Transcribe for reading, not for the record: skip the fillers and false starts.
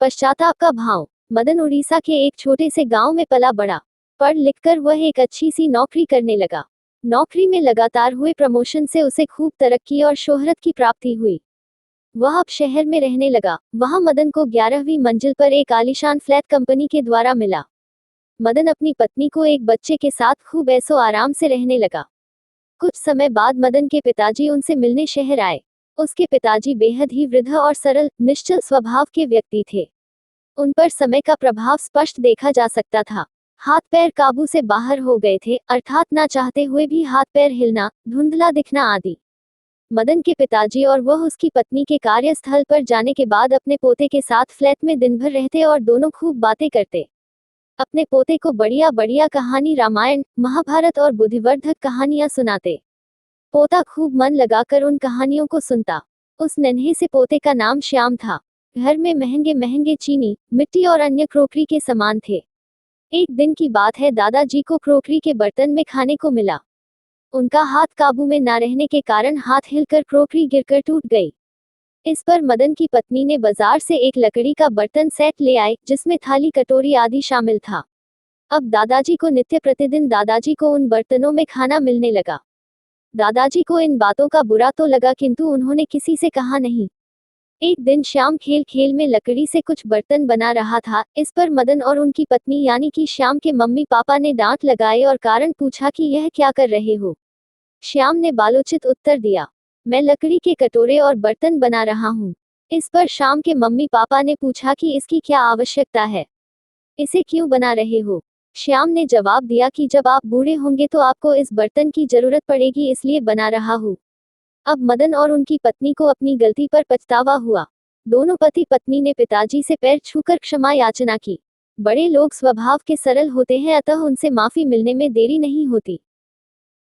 पश्चाताप का भाव। मदन उड़ीसा के एक छोटे से गांव में पला बड़ा। पढ़ लिखकर वह एक अच्छी सी नौकरी करने लगा। नौकरी में लगातार हुए प्रमोशन से उसे खूब तरक्की और शोहरत की प्राप्ति हुई। वह अब शहर में रहने लगा। वहां मदन को 11वीं मंजिल पर एक आलीशान फ्लैट कंपनी के द्वारा मिला। मदन अपनी पत्नी को एक बच्चे के साथ खूब ऐशो आराम से रहने लगा। कुछ समय बाद मदन के पिताजी उनसे मिलने शहर आए। उसके पिताजी बेहद ही वृद्ध और सरल, निश्चल स्वभाव के व्यक्ति थे। उन पर समय का प्रभाव स्पष्ट देखा जा सकता था। हाथ पैर काबू से बाहर हो गए थे, अर्थात ना चाहते हुए भी हाथ पैर हिलना, धुंधला दिखना आदि। मदन के पिताजी और वह उसकी पत्नी के कार्यस्थल पर जाने के बाद अपने पोते के साथ फ्लैट में दिन भर रहते और दोनों खूब बातें करते। अपने पोते को बढ़िया बढ़िया कहानी, रामायण, महाभारत और बुद्धिवर्धक कहानियां सुनाते। पोता खूब मन लगाकर उन कहानियों को सुनता। उस नन्हे से पोते का नाम श्याम था। घर में महंगे महंगे चीनी, मिट्टी और अन्य क्रोकरी के सामान थे। एक दिन की बात है, दादाजी को क्रोकरी के बर्तन में खाने को मिला। उनका हाथ काबू में न रहने के कारण हाथ हिलकर क्रोकरी गिरकर टूट गई। इस पर मदन की पत्नी ने बाजार से एक लकड़ी का बर्तन सेट ले आए, जिसमें थाली, कटोरी आदि शामिल था। अब दादाजी को नित्य प्रतिदिन दादाजी को उन बर्तनों में खाना मिलने लगा। दादाजी को इन बातों का बुरा तो लगा, किंतु उन्होंने किसी से कहा नहीं। एक दिन श्याम खेल खेल में लकड़ी से कुछ बर्तन बना रहा था। इस पर मदन और उनकी पत्नी यानी कि श्याम के मम्मी पापा ने डांट लगाए और कारण पूछा कि यह क्या कर रहे हो। श्याम ने बालोचित उत्तर दिया, मैं लकड़ी के कटोरे और बर्तन बना रहा हूँ। इस पर श्याम के मम्मी पापा ने पूछा कि इसकी क्या आवश्यकता है, इसे क्यों बना रहे हो। श्याम ने जवाब दिया कि जब आप बूढ़े होंगे तो आपको इस बर्तन की जरूरत पड़ेगी, इसलिए बना रहा हूँ। अब मदन और उनकी पत्नी को अपनी गलती पर पछतावा हुआ। दोनों पति पत्नी ने पिताजी से पैर छूकर क्षमा याचना की। बड़े लोग स्वभाव के सरल होते हैं, अतः उनसे माफी मिलने में देरी नहीं होती।